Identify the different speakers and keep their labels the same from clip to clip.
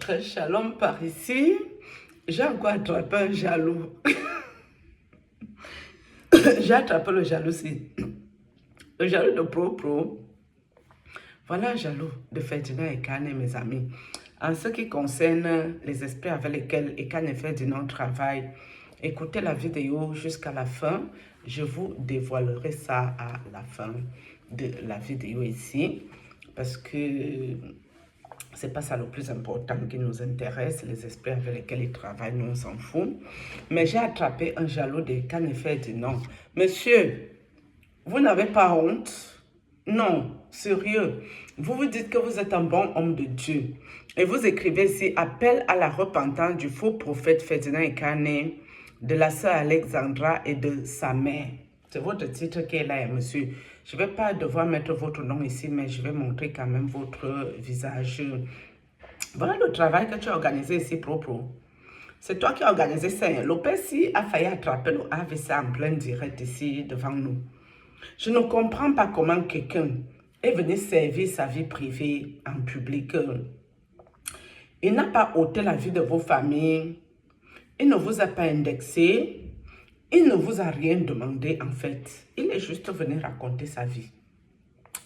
Speaker 1: Shalom par ici. J'ai encore attrapé un jaloux. J'ai attrapé le jaloux ici. Le jaloux de Pro. Voilà un jaloux de Ferdinand Ekane, mes amis. En ce qui concerne les esprits avec lesquels Ekane et Ferdinand travaillent, écoutez la vidéo jusqu'à la fin. Je vous dévoilerai ça à la fin de la vidéo ici. Parce que c'est pas ça le plus important qui nous intéresse, les esprits avec lesquels ils travaillent, nous on s'en fout. Mais j'ai attrapé un jaloux de Ekane et Ferdinand. Monsieur, vous n'avez pas honte? Non, sérieux. Vous vous dites que vous êtes un bon homme de Dieu. Et vous écrivez ici, appel à la repentance du faux prophète Ferdinand Ekane, de la sœur Alexandra et de sa mère. C'est votre titre qui est là, monsieur. Je ne vais pas devoir mettre votre nom ici, mais je vais montrer quand même votre visage. Voilà le travail que tu as organisé ici, Pro. C'est toi qui as organisé ça. Lopez a failli attraper le AVC en plein direct ici devant nous. Je ne comprends pas comment quelqu'un est venu servir sa vie privée en public. Il n'a pas ôté la vie de vos familles. Il ne vous a pas indexé. Il ne vous a rien demandé en fait. Il est juste venu raconter sa vie.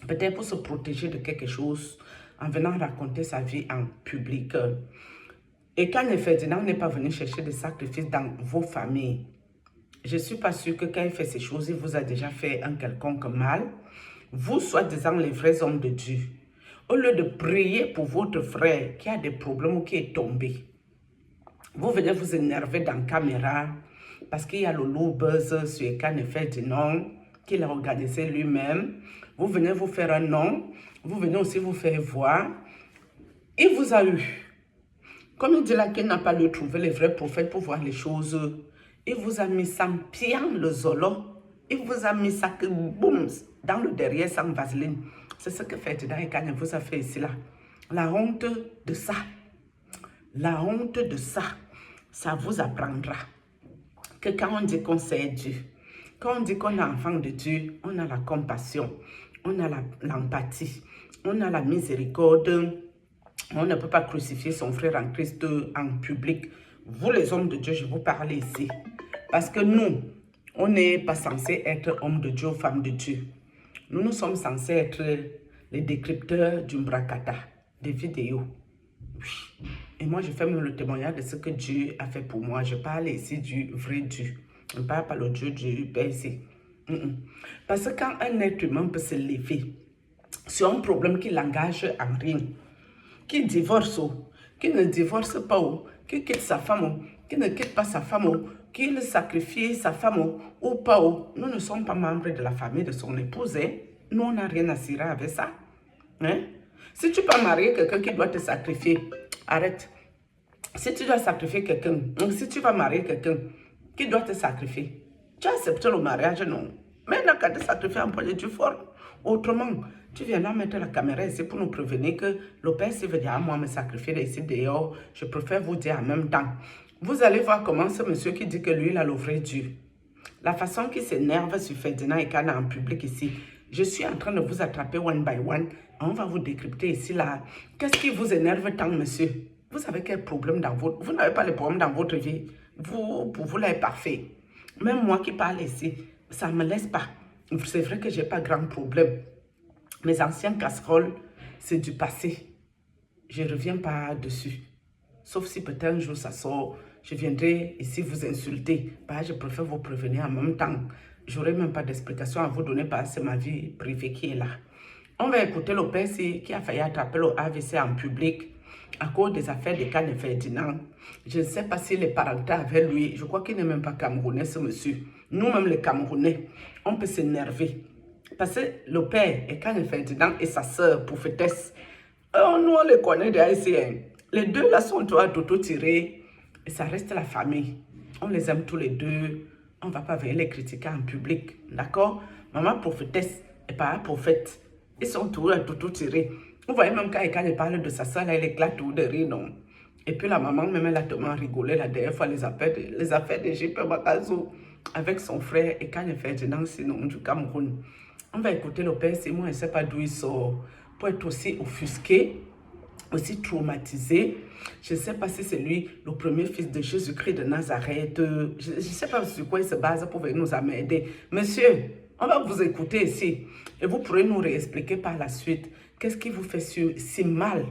Speaker 1: Peut-être pour se protéger de quelque chose en venant raconter sa vie en public. Et quand Ferdinand n'est pas venu chercher des sacrifices dans vos familles, je ne suis pas sûre que quand il fait ces choses, il vous a déjà fait un quelconque mal. Vous, soi-disant les vrais hommes de Dieu, au lieu de prier pour votre frère qui a des problèmes ou qui est tombé, vous venez vous énerver dans la caméra parce qu'il y a le lourd buzz sur Ekane et Ferdinand qu'il a organisé lui-même. Vous venez vous faire un nom, vous venez aussi vous faire voir. Il vous a eu. Comme il dit là qu'il n'a pas lui trouvé les vrais prophètes pour voir les choses, il vous a mis sans pian le zolo. Il vous a mis ça que boum, dans le derrière sans vaseline. C'est ce que Ferdinand Ekane vous a fait ici là. La honte de ça. La honte de ça. Ça vous apprendra que quand on dit qu'on sait Dieu, quand on dit qu'on est enfant de Dieu, on a la compassion, on a l'empathie, on a la miséricorde. On ne peut pas crucifier son frère en Christ en public. Vous les hommes de Dieu, je vous parle ici. Parce que nous, on n'est pas censé être hommes de Dieu ou femmes de Dieu. Nous sommes censés être les décrypteurs du Mbrakata, des vidéos. Oui. Et moi, je fais même le témoignage de ce que Dieu a fait pour moi. Je parle ici du vrai Dieu. Je ne parle pas le Dieu du Père ici. Parce que quand un être humain peut se lever sur un problème qui l'engage en rien, qui divorce, qui ne divorce pas, qui quitte sa femme, qui ne quitte pas sa femme, qui sacrifie sa femme ou pas, nous ne sommes pas membres de la famille de son épouse. Nous, on n'a rien à cirer avec ça. Hein? Si tu peux marier quelqu'un qui doit te sacrifier, arrête. Si tu dois sacrifier quelqu'un, si tu vas marier quelqu'un qui doit te sacrifier, tu acceptes le mariage, non. Maintenant, quand tu sacrifies un peu de Dieu fort, autrement, tu viendras mettre la caméra ici pour nous prévenir que le Père s'il veut dire à moi me sacrifier ici dehors, je préfère vous dire en même temps. Vous allez voir comment ce monsieur qui dit que lui, il a le vrai Dieu. La façon qu'il s'énerve sur Ferdinand Ekane en public ici, je suis en train de vous attraper one by one. On va vous décrypter ici, là. Qu'est-ce qui vous énerve tant, monsieur? Vous avez quel problème dans votre... Vous n'avez pas les problèmes dans votre vie. Vous, pour vous, là, est parfait. Même moi qui parle ici, ça ne me laisse pas. C'est vrai que je n'ai pas grand problème. Mes anciennes casseroles, c'est du passé. Je ne reviens pas dessus. Sauf si peut-être un jour ça sort, je viendrai ici vous insulter. Bah, je préfère vous prévenir en même temps. Je n'aurai même pas d'explication à vous donner parce que c'est ma vie privée qui est là. On va écouter le père qui a failli attraper le AVC en public à cause des affaires de Ekane et Ferdinand. Je ne sais pas s'il est parenté avec lui. Je crois qu'il n'est même pas camerounais, ce monsieur. Nous-mêmes, les Camerounais, on peut s'énerver. Parce que le père, Ekane et Ferdinand et sa sœur, prophétesse, nous, on les connaît des Haïtiens. Les deux là sont à tout tirés. Et ça reste la famille. On les aime tous les deux. On ne va pas venir les critiquer en public. D'accord? Maman prophétesse et papa prophète. Ils sont tous à tout tirés. Vous voyez même quand Ekane parle de sa soeur, là, elle éclate tout de rire, non? Et puis la maman, même elle a tellement rigolé la dernière fois, les affaires de J.P. Makazo avec son frère Ekane Ferdinand, sinon du Cameroun. On va écouter le père Simon, je ne sais pas d'où il sort, pour être aussi offusqué aussi traumatisé. Je ne sais pas si c'est lui, le premier fils de Jésus-Christ de Nazareth. Je ne sais pas sur quoi il se base pour venir nous aider. Monsieur, on va vous écouter ici. Et vous pourrez nous réexpliquer par la suite. Qu'est-ce qui vous fait si mal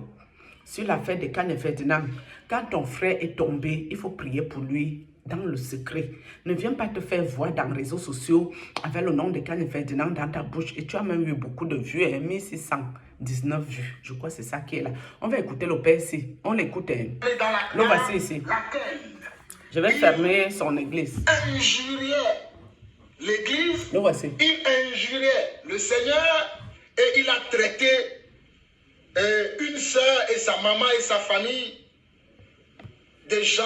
Speaker 1: sur l'affaire de Kane Ferdinand? Quand ton frère est tombé, il faut prier pour lui dans le secret. Ne viens pas te faire voir dans les réseaux sociaux avec le nom de Kane Ferdinand dans ta bouche. Et tu as même eu beaucoup de vues, 1619 vues. Je crois que c'est ça qui est là. On va écouter le père ici. On l'écoute. Le voici ici. Je vais fermer son église.
Speaker 2: Injuriait l'église.
Speaker 1: Le voici.
Speaker 2: Il injuriait le Seigneur et il a traité une soeur et sa maman et sa famille des gens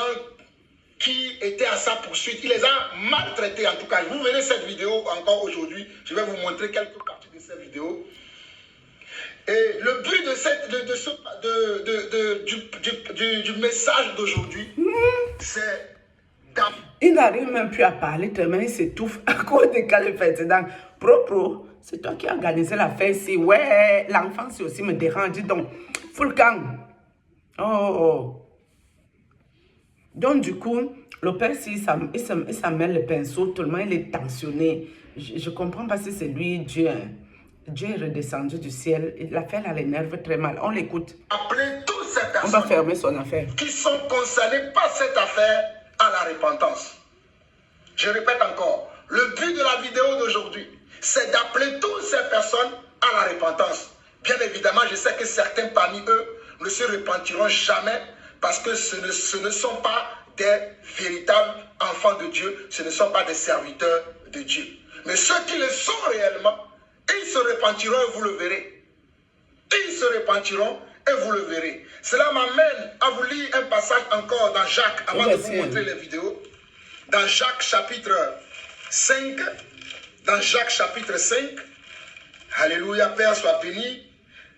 Speaker 2: qui étaient à sa poursuite. Il les a maltraités en tout cas. Vous verrez cette vidéo encore aujourd'hui. Je vais vous montrer quelques parties de cette vidéo. Et le but de du message d'aujourd'hui, c'est...
Speaker 1: Il n'arrive même plus à parler, tellement il s'étouffe à cause de Kane Ferdinand. Pro, c'est toi qui as organisé l'affaire ici. Ouais, l'enfant aussi me dérange. Dis donc, full gang. Oh. Donc, du coup, le père, il s'amène le pinceau, tellement il est tensionné. Je ne comprends pas si c'est lui, Dieu. Dieu est redescendu du ciel. L'affaire, elle l'énerve très mal. On l'écoute.
Speaker 2: Appelez toutes ces personnes.
Speaker 1: On va fermer son affaire.
Speaker 2: Qui sont concernées par cette affaire à la repentance. Je répète encore, le but de la vidéo d'aujourd'hui, c'est d'appeler toutes ces personnes à la repentance. Bien évidemment, je sais que certains parmi eux ne se repentiront jamais parce que ce ne sont pas des véritables enfants de Dieu, ce ne sont pas des serviteurs de Dieu. Mais ceux qui le sont réellement, ils se repentiront et vous le verrez. Ils se repentiront et vous le verrez. Cela m'amène à vous lire un passage encore dans Jacques, avant de vous montrer les vidéos. Dans Jacques chapitre 5, dans Jacques chapitre 5, Alléluia, Père soit béni.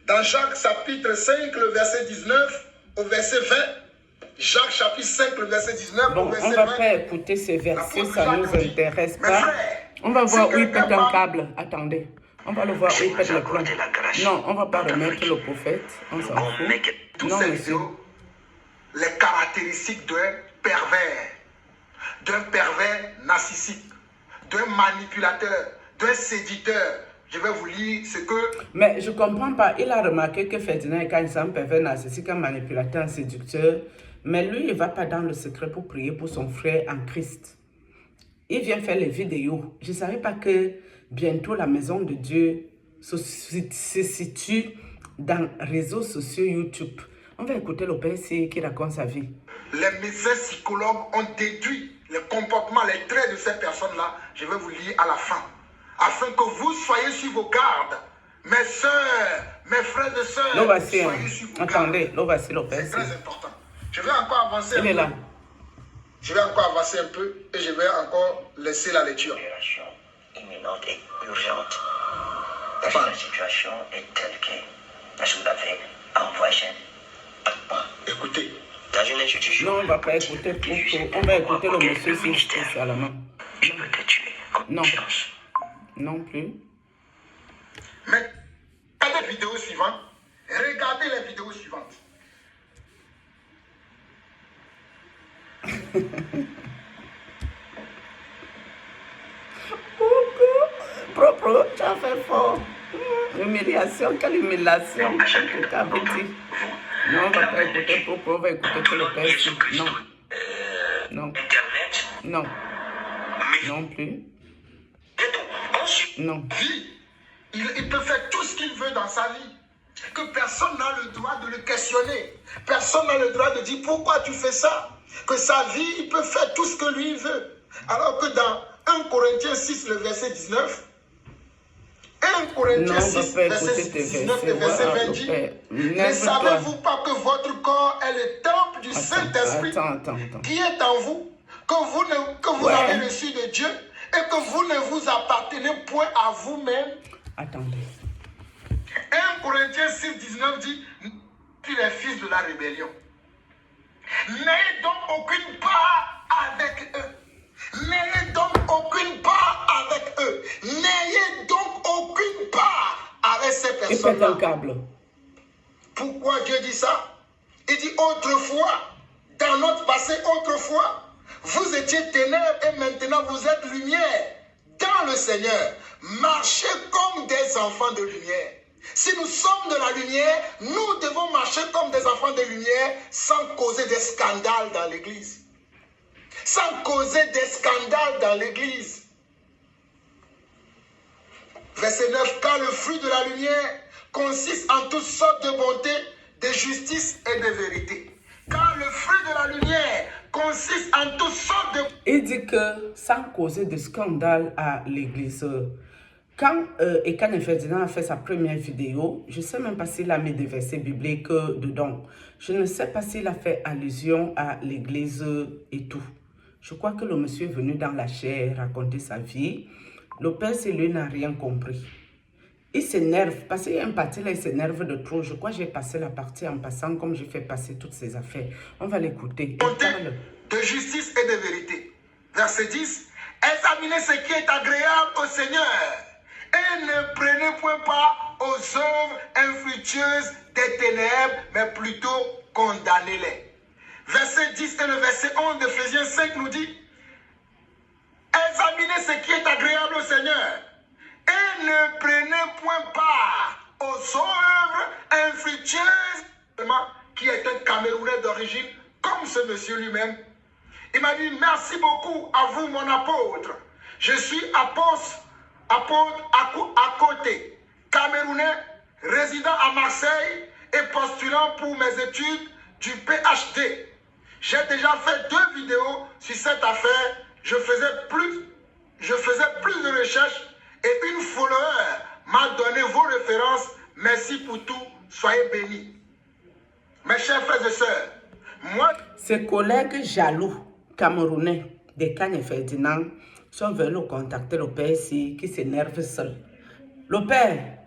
Speaker 2: Dans Jacques chapitre 5, le verset 19 au verset 20, Jacques chapitre 5, le verset 19 au verset 20.
Speaker 1: On ne va pas écouter ces versets, ça ne nous intéresse pas. On va voir où il pète un câble. Attendez. On va le voir où il pète le plomb. Non, on ne va pas remettre le prophète. On s'en fout. Non, monsieur.
Speaker 2: Les caractéristiques d'un pervers narcissique, d'un manipulateur, d'un séducteur. Je vais vous lire ce que...
Speaker 1: Mais je ne comprends pas. Il a remarqué que Ferdinand est un pervers narcissique, un manipulateur, un séducteur. Mais lui, il ne va pas dans le secret pour prier pour son frère en Christ. Il vient faire les vidéos. Je ne savais pas que bientôt la maison de Dieu se situe dans les réseaux sociaux YouTube. On va écouter le père qui raconte sa vie.
Speaker 2: Les médecins psychologues ont déduit les comportements, les traits de ces personnes-là. Je vais vous lire à la fin. Afin que vous soyez sur vos gardes. Mes soeurs, mes frères et sœurs, soyez sur vos gardes.
Speaker 1: Attendez, là voici le père.
Speaker 2: C'est très important. Je vais encore avancer un peu.
Speaker 1: Il est là.
Speaker 2: Je vais encore avancer un peu et je vais encore laisser la lecture.
Speaker 3: Imminente et urgente. Parce que la situation est telle que je vous l'avais envoyé.
Speaker 2: Écoutez.
Speaker 3: Dans une institution.
Speaker 1: Non, on ne va pas écouter. On va écouter le monsieur si à la main.
Speaker 3: Je peux te tuer.
Speaker 1: Non. Non plus.
Speaker 2: Mais regardez les vidéos suivantes. Regardez les vidéos suivantes.
Speaker 1: Propre, tu as fait fort. Humiliation, quelle humiliation. Non, on va pas écouter propre, on va écouter que le père ici. Non. Non. Non. Non plus. Non.
Speaker 2: Il peut faire tout ce qu'il veut dans sa vie. Que personne n'a le droit de le questionner. Personne n'a le droit de dire pourquoi tu fais ça. Que sa vie, il peut faire tout ce que lui veut. Alors que dans 1 Corinthiens 6, le verset 19, 1 Corinthiens 6, verset 19 et verset 20 dit, ne savez-vous pas que votre corps est le temple du Saint-Esprit qui est en vous, que vous avez reçu de Dieu et que vous ne vous appartenez point à vous-même?
Speaker 1: Attendez.
Speaker 2: 1 Corinthiens 6, 19 dit, puis les fils de la rébellion. N'ayez donc aucune part avec eux. N'ayez donc aucune part avec eux. N'ayez donc aucune part avec ces personnes.
Speaker 1: Il pète un câble.
Speaker 2: Pourquoi Dieu dit ça? Il dit autrefois, dans notre passé, autrefois, vous étiez ténèbres et maintenant vous êtes lumière dans le Seigneur. Marchez comme des enfants de lumière. Si nous sommes de la lumière, nous devons marcher comme des enfants de lumière sans causer des scandales dans l'église. Sans causer des scandales dans l'église. Verset 9, car le fruit de la lumière consiste en toutes sortes de bonté, de justice et de vérité. Car le fruit de la lumière consiste en toutes sortes de...
Speaker 1: Il dit que sans causer de scandale à l'église. Quand Ekane Ferdinand a fait sa première vidéo, je ne sais même pas s'il a mis des versets bibliques dedans. Je ne sais pas s'il a fait allusion à l'église et tout. Je crois que le monsieur est venu dans la chair raconter sa vie. Le père, c'est lui, n'a rien compris. Il s'énerve, parce qu'il y a une partie là, il s'énerve de trop. Je crois que j'ai passé la partie en passant, comme j'ai fait passer toutes ces affaires. On va l'écouter.
Speaker 2: De justice et de vérité. Verset 10. Examinez ce qui est agréable au Seigneur et ne prenez point part aux œuvres infructueuses des ténèbres, mais plutôt condamnez-les. Verset 10 et le verset 11 d'Éphésiens 5 nous dit: examinez ce qui est agréable au Seigneur et ne prenez point part aux œuvres infructueuses, qui est un Camerounais d'origine, comme ce monsieur lui-même. Il m'a dit: merci beaucoup à vous, mon apôtre. Je suis apôtre à côté, Camerounais, résident à Marseille et postulant pour mes études du PhD. J'ai déjà fait 2 vidéos sur cette affaire. Je faisais plus de recherches et une follower m'a donné vos références. Merci pour tout. Soyez bénis. Mes chers frères et sœurs, moi...
Speaker 1: Ses collègues jaloux camerounais d'Ekane Ferdinand sont venus contacter le père ici qui s'énerve seul. Le père,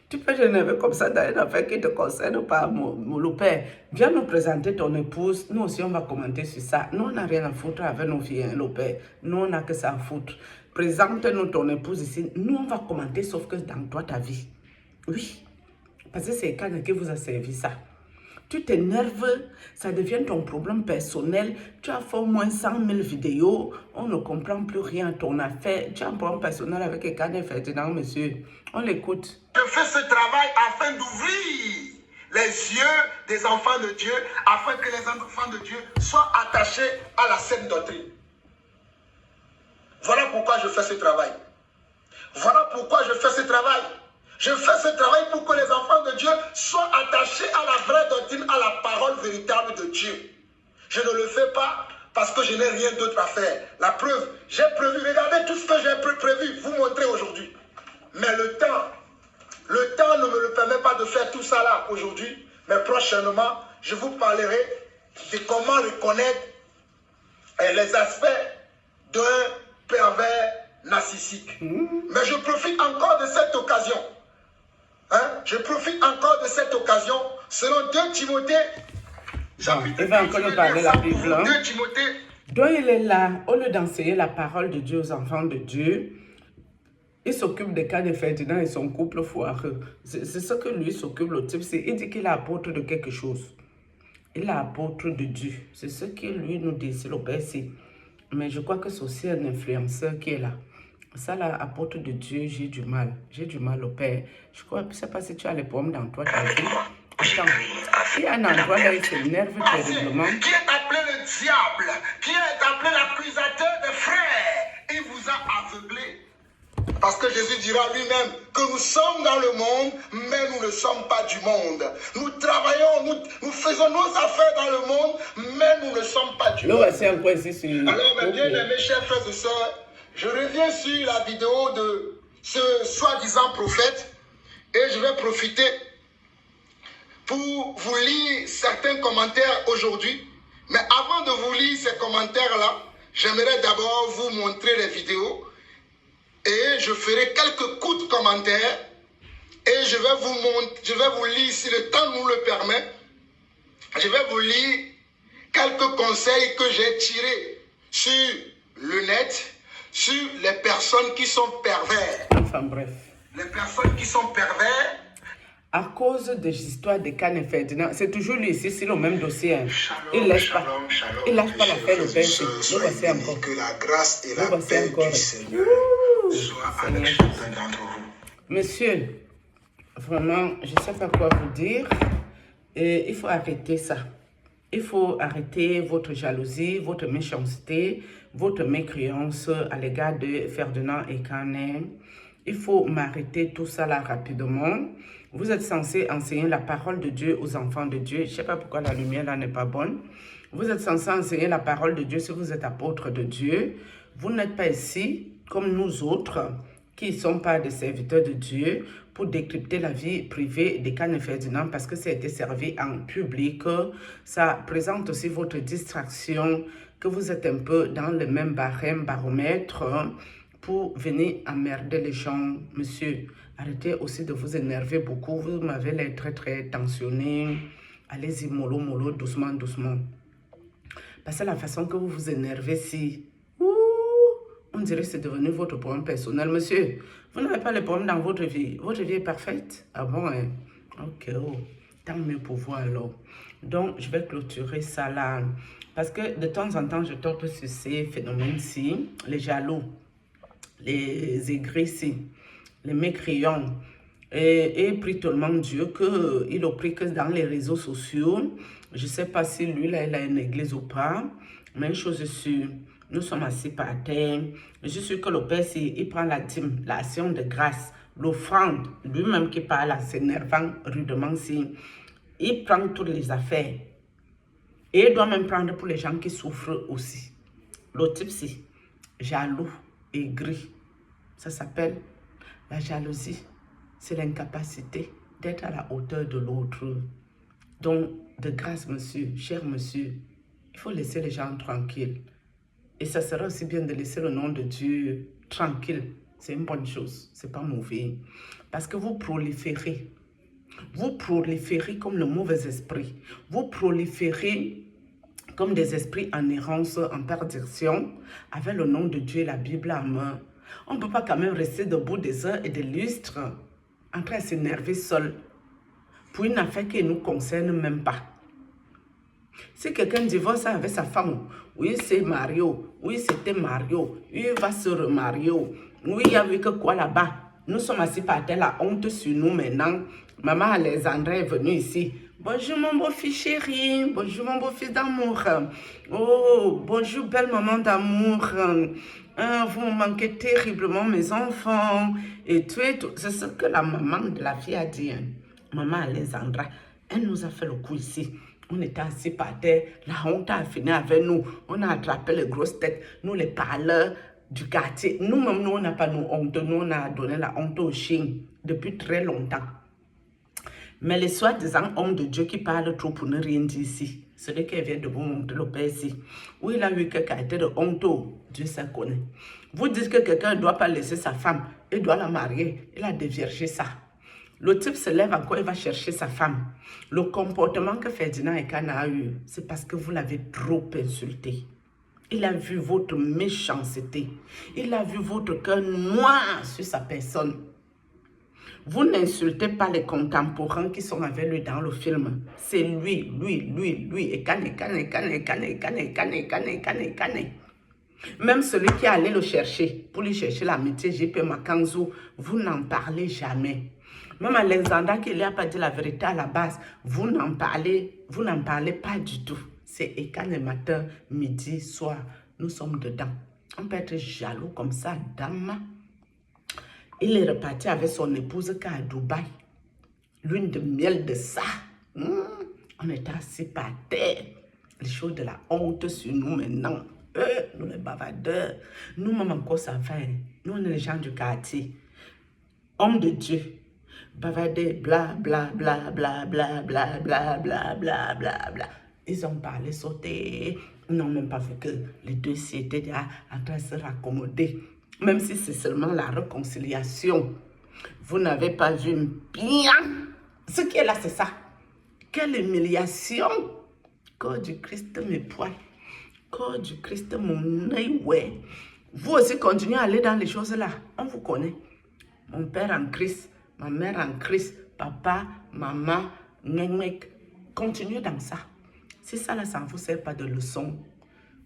Speaker 1: tu peux t'énerver comme ça dans une affaire qui ne te concerne pas, le père. Viens nous présenter ton épouse. Nous aussi, on va commenter sur ça. Nous, on n'a rien à foutre avec nos filles, hein, le père. Nous, on n'a que ça à foutre. Présente-nous ton épouse ici. Nous, on va commenter, sauf que dans toi, ta vie. Oui, parce que c'est Ekane qui vous a servi ça. Tu t'énerves, ça devient ton problème personnel. Tu as fait au moins 100 000 vidéos, on ne comprend plus rien à ton affaire. Tu as un problème personnel avec Ekane Ferdinand, monsieur. On l'écoute.
Speaker 2: Je fais ce travail afin d'ouvrir les yeux des enfants de Dieu, afin que les enfants de Dieu soient attachés à la saine doctrine. Voilà pourquoi je fais ce travail. Voilà pourquoi je fais ce travail. Je fais ce travail pour que les enfants de Dieu soient attachés à la vraie doctrine, à la parole véritable de Dieu. Je ne le fais pas parce que je n'ai rien d'autre à faire. La preuve, j'ai prévu, regardez tout ce que j'ai prévu, vous montrer aujourd'hui. Mais le temps ne me le permet pas de faire tout ça là aujourd'hui. Mais prochainement, je vous parlerai de comment reconnaître les aspects d'un pervers narcissique. Mais je profite encore de cette occasion. Je profite encore de cette occasion, selon 2 Timothée, chapitre 4,
Speaker 1: il va encore nous parler la Bible.
Speaker 2: 2 Timothée.
Speaker 1: Donc il est là, au lieu d'enseigner la parole de Dieu aux enfants de Dieu, il s'occupe des cas de Ferdinand et son couple foireux. C'est ce que lui s'occupe, le type. Il dit qu'il est apôtre de quelque chose. Il est apôtre de Dieu. C'est ce qu'il lui nous dit, c'est le père. Mais je crois que c'est aussi un influenceur qui est là. Ça, là, apôtre de Dieu, j'ai du mal. J'ai du mal au père. Je crois, je ne sais pas si tu as les pommes dans toi, ta vie. Attends, il y a un endroit là, il s'énerve terriblement.
Speaker 2: Qui est appelé le diable, qui est appelé l'accusateur des frères, il vous a aveuglé. Parce que Jésus dira lui-même que nous sommes dans le monde, mais nous ne sommes pas du monde. Nous travaillons, nous faisons nos affaires dans le monde, mais nous ne sommes pas du monde. Alors, mes bien-aimés, chers frères et sœurs, je reviens sur la vidéo de ce soi-disant prophète et je vais profiter pour vous lire certains commentaires aujourd'hui. Mais avant de vous lire ces commentaires-là, j'aimerais d'abord vous montrer les vidéos et je ferai quelques coups de commentaires et je vais vous lire, si le temps nous le permet, je vais vous lire quelques conseils que j'ai tirés sur le net, sur les personnes qui sont pervers.
Speaker 1: Enfin bref.
Speaker 2: Les personnes qui sont pervers.
Speaker 1: à cause des histoires de Kane et Ferdinand, c'est toujours lui ici, c'est le même dossier. Hein.
Speaker 2: Shalom,
Speaker 1: Il lâche pas.
Speaker 2: shalom, shalom.
Speaker 1: Il lâche pas
Speaker 2: Mes
Speaker 1: l'affaire
Speaker 2: chers
Speaker 1: de
Speaker 2: frères et
Speaker 1: Bensi.
Speaker 2: sœurs,
Speaker 1: Nous
Speaker 2: soyez
Speaker 1: voici
Speaker 2: bénis,
Speaker 1: encore.
Speaker 2: que la grâce et
Speaker 1: Nous
Speaker 2: la
Speaker 1: voici
Speaker 2: paix
Speaker 1: encore.
Speaker 2: du Seigneur soient avec
Speaker 1: Seigneur.
Speaker 2: chacun d'entre vous.
Speaker 1: Monsieur, vraiment, je ne sais pas quoi vous dire. Et il faut arrêter ça. Il faut arrêter votre jalousie, votre méchanceté, votre mécréance à l'égard de Ferdinand et Kane. Il faut m'arrêter tout ça là rapidement. Vous êtes censé enseigner la parole de Dieu aux enfants de Dieu. Je ne sais pas pourquoi la lumière là n'est pas bonne. Vous êtes censé enseigner la parole de Dieu si vous êtes apôtre de Dieu. Vous n'êtes pas ici comme nous autres qui ne sont pas des serviteurs de Dieu pour décrypter la vie privée de Kane et Ferdinand parce que ça a été servi en public. Ça présente aussi votre distraction, que vous êtes un peu dans le même baromètre pour venir emmerder les gens. Monsieur, arrêtez aussi de vous énerver beaucoup. Vous m'avez l'air très tensionné. Allez-y, mollo, mollo, doucement, doucement. Parce que la façon que vous vous énervez, si... On dirait que c'est devenu votre problème personnel. Monsieur, vous n'avez pas de problème dans votre vie. Votre vie est parfaite. Ah bon, hein? Ok, oh. Tant mieux pour vous alors. Donc, je vais clôturer ça là. Parce que de temps en temps, je tombe sur ces phénomènes-ci. Les jaloux, les aigris-ci, les mécréants. Et prie tellement Dieu qu'il a pris que dans les réseaux sociaux. Je ne sais pas si lui, là, il a une église ou pas. Mais une chose est sûre. Nous sommes assis par terre. Je suis sûr que le Père, il prend la dîme, l'action de grâce, l'offrande, lui-même qui parle en s'énervant rudement, il prend toutes les affaires. Et il doit même prendre pour les gens qui souffrent aussi. Le type, c'est jaloux, aigri. Ça s'appelle la jalousie. C'est l'incapacité d'être à la hauteur de l'autre. Donc, de grâce, monsieur, cher monsieur, il faut laisser les gens tranquilles. Et ça sera aussi bien de laisser le nom de Dieu tranquille. C'est une bonne chose, c'est pas mauvais. Parce que vous proliférez. Vous proliférez comme le mauvais esprit. Vous proliférez comme des esprits en errance, en perdition, avec le nom de Dieu et la Bible en main. On ne peut pas quand même rester debout des heures et des lustres, en train de s'énerver seul, pour une affaire qui ne nous concerne même pas. Si quelqu'un divorce avec sa femme, oui c'est Mario, oui c'était Mario, oui il va se remarier, oui il y a eu que quoi là-bas. Nous sommes assis par terre, la honte sur nous maintenant. Maman Alexandra est venue ici. Bonjour mon beau-fils chéri, bonjour mon beau-fils d'amour. Oh, bonjour belle maman d'amour. Vous me manquez terriblement mes enfants. Et tout. C'est ce que la maman de la fille a dit. Hein. Maman Alexandra, elle nous a fait le coup ici. On était assis par terre, la honte a fini avec nous. On a attrapé les grosses têtes, nous les parleurs du quartier. Nous-mêmes, nous, on n'a pas nos honte. Nous, on a donné la honte aux chiens depuis très longtemps. Mais les soi-disant hommes de Dieu qui parlent trop pour ne rien dire ici, celui qui vient de vous montrer le Père ici, où il a eu quelqu'un qui a de honte, Dieu ça connaît. Vous dites que quelqu'un ne doit pas laisser sa femme, il doit la marier, il a déviergé ça. Le type se lève encore, il va chercher sa femme. Le comportement que Ferdinand et Kane a eu, c'est parce que vous l'avez trop insulté. Il a vu votre méchanceté. Il a vu votre cœur noir sur sa personne. Vous n'insultez pas les contemporains qui sont avec lui dans le film. C'est lui, et Kane. Même celui qui est allé le chercher, pour lui chercher l'amitié, JP Makanzou, vous n'en parlez jamais. Même Alexandra qui n'a pas dit la vérité à la base, vous n'en parlez pas du tout. C'est Ekane matin, midi, soir, nous sommes dedans. On peut être jaloux comme ça, dame. Il est reparti avec son épouse qui est à Dubaï. Lune de miel de ça. On est assis par terre. Les choses de la honte sur nous maintenant. Nous les bavardeurs. Nous-mêmes encore ça fait. Nous on est les gens du quartier. Hommes de Dieu. Bavarder, bla bla bla bla bla bla bla bla bla bla bla. Ils ont parlé, sauté. Ils n'ont même pas vu que les deux étaient déjà en train de se raccommoder. Même si c'est seulement la réconciliation. Vous n'avez pas vu bien. Ce qui est là, c'est ça. Quelle humiliation. Corps du Christ, mes poils. Corps du Christ, mon œil, ouais. Vous aussi continuez à aller dans les choses là. On vous connaît. Mon père en Christ, ma mère en Christ, papa, maman, mec, continuez dans ça. Si ça là, ça ne vous sert pas de leçon,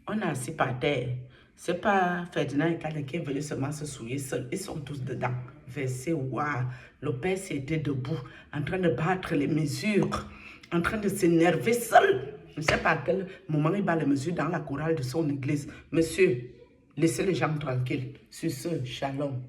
Speaker 1: on est assis par terre. C'est pas Ferdinand et Kane qui est venu seulement se souiller seuls. Ils sont tous dedans. Verset, waouh. Le père s'était debout, en train de battre les mesures, en train de s'énerver seul. Je ne sais pas à quel moment il bat les mesures dans la chorale de son église. Monsieur, laissez les gens tranquilles. Sur ce, shalom.